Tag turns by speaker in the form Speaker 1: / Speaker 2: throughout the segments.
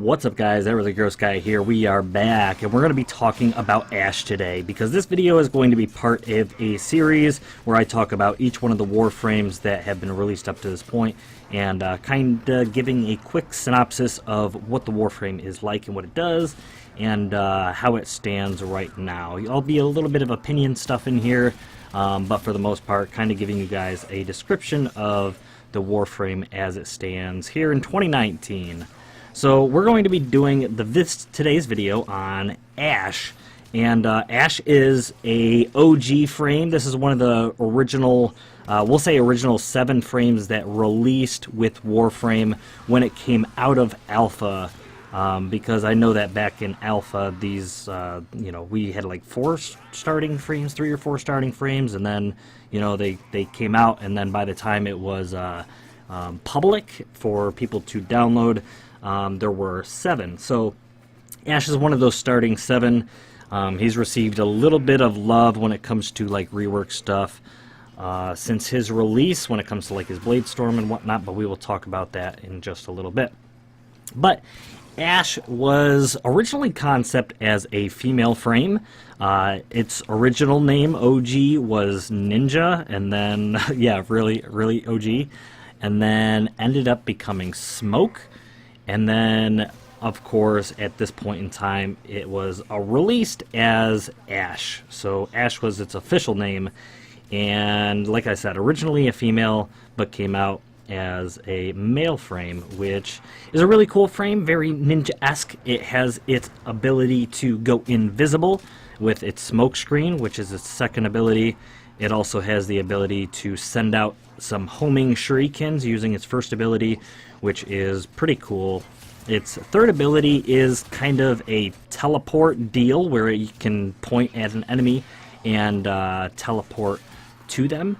Speaker 1: What's up, guys? Everly Gross Guy here. We are back, and we're going to be talking about Ash today, because this video is going to be part of a series where I talk about each one of the Warframes that have been released up to this point, and kind of giving a quick synopsis of what the Warframe is like and what it does, and how it stands right now. I'll be a little bit of opinion stuff in here, but for the most part, kind of giving you guys a description of the Warframe as it stands here in 2019. So we're going to be doing today's video on Ash, and Ash is a OG frame. This is one of the original, we'll say original 7 frames that released with Warframe when it came out of Alpha, because I know that back in Alpha, these, you know, we had like 4 starting frames, 3 or 4 starting frames, and then, you know, they came out, and then by the time it was public for people to download, there were 7. So Ash is one of those starting 7. He's received a little bit of love when it comes to like rework stuff since his release, when it comes to like his Blade Storm and whatnot, but we will talk about that in just a little bit. But Ash was originally concept as a female frame. Its original name, OG, was Ninja, and then, yeah, really OG, and then ended up becoming Smoke. And then, of course, at this point in time, it was released as Ash. So Ash was its official name, and like I said, originally a female, but came out as a male frame, which is a really cool frame, very ninja-esque. It has its ability to go invisible with its smoke screen, which is its second ability. It also has the ability to send out some homing shurikens using its first ability, which is pretty cool. Its third ability is kind of a teleport deal, where you can point at an enemy and teleport to them.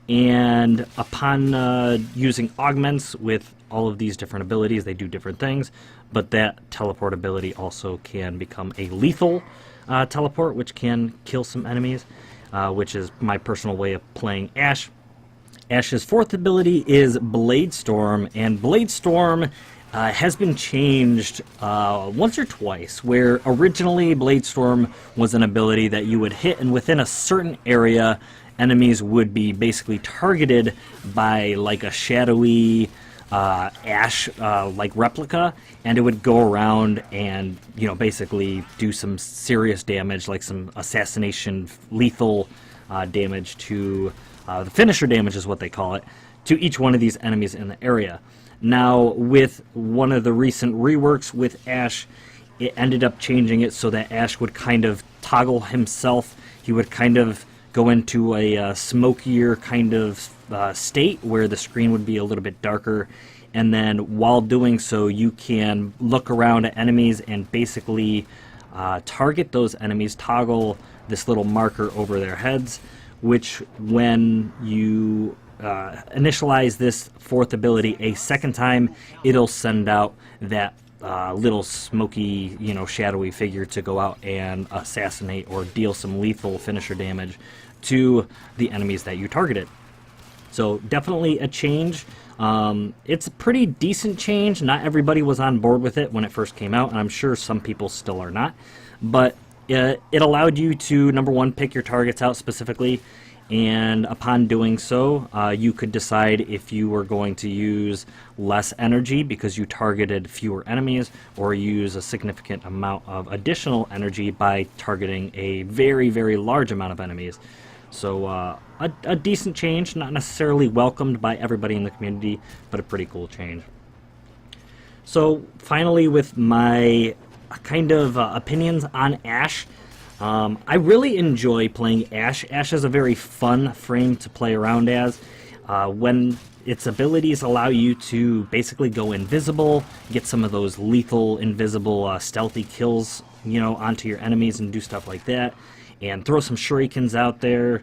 Speaker 1: And upon using augments with all of these different abilities, they do different things, but that teleport ability also can become a lethal teleport, which can kill some enemies, which is my personal way of playing Ash. Ash's fourth ability is Blade Storm, and Blade Storm has been changed once or twice, where originally Blade Storm was an ability that you would hit, and within a certain area, enemies would be basically targeted by like a shadowy Ash like replica, and it would go around and, you know, basically do some serious damage, like some assassination lethal damage to the finisher damage is what they call it, to each one of these enemies in the area. Now, with one of the recent reworks with Ash, it ended up changing it so that Ash would kind of toggle himself. He would kind of go into a smokier kind of state where the screen would be a little bit darker, and then while doing so, you can look around at enemies and basically target those enemies, toggle this little marker over their heads, which when you initialize this fourth ability a second time, it'll send out that little smoky, you know, shadowy figure to go out and assassinate or deal some lethal finisher damage to the enemies that you targeted. So definitely a change. It's a pretty decent change. Not everybody was on board with it when it first came out, and I'm sure some people still are not. But it allowed you to, number one, pick your targets out specifically, and upon doing so, you could decide if you were going to use less energy because you targeted fewer enemies, or use a significant amount of additional energy by targeting a very, very large amount of enemies. So a decent change, not necessarily welcomed by everybody in the community, but a pretty cool change. So finally, with my kind of opinions on Ash, I really enjoy playing Ash. Ash is a very fun frame to play around as. When its abilities allow you to basically go invisible, get some of those lethal, invisible, stealthy kills, you know, onto your enemies and do stuff like that, and throw some shurikens out there,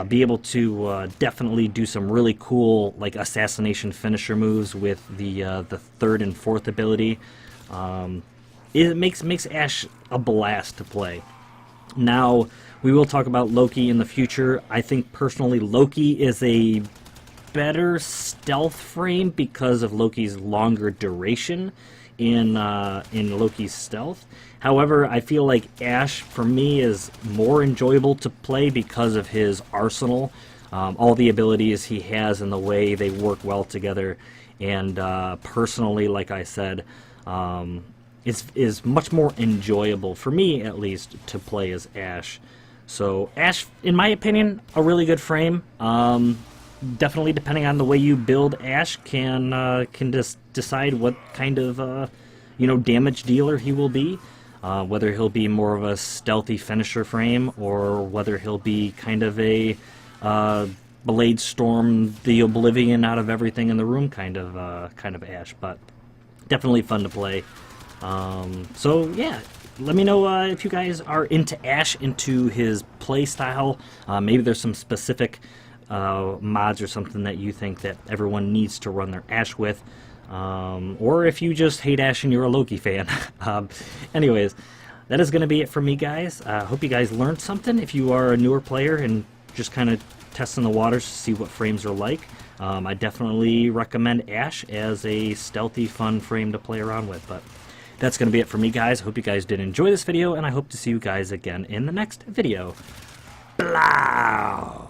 Speaker 1: be able to definitely do some really cool like assassination finisher moves with the third and fourth ability. It makes Ash a blast to play. Now, we will talk about Loki in the future. I think personally Loki is a better stealth frame because of Loki's longer duration in Loki's stealth. However, I feel like Ash, for me, is more enjoyable to play because of his arsenal, all the abilities he has and the way they work well together. And personally, like I said, is much more enjoyable, for me at least, to play as Ash. So Ash, in my opinion, a really good frame. Definitely, depending on the way you build Ash, can just decide what kind of damage dealer he will be. Whether he'll be more of a stealthy finisher frame, or whether he'll be kind of a Blade Storm the oblivion out of everything in the room kind of Ash. But definitely fun to play. So yeah, let me know if you guys are into Ash, into his play style. Maybe there's some specific mods or something that you think that everyone needs to run their Ash with. Or if you just hate Ash and you're a Loki fan. Anyways, that is going to be it for me, guys. Hope you guys learned something. If you are a newer player and just kind of testing the waters to see what frames are like, I definitely recommend Ash as a stealthy, fun frame to play around with. But that's going to be it for me, guys. I hope you guys did enjoy this video, and I hope to see you guys again in the next video. Blah!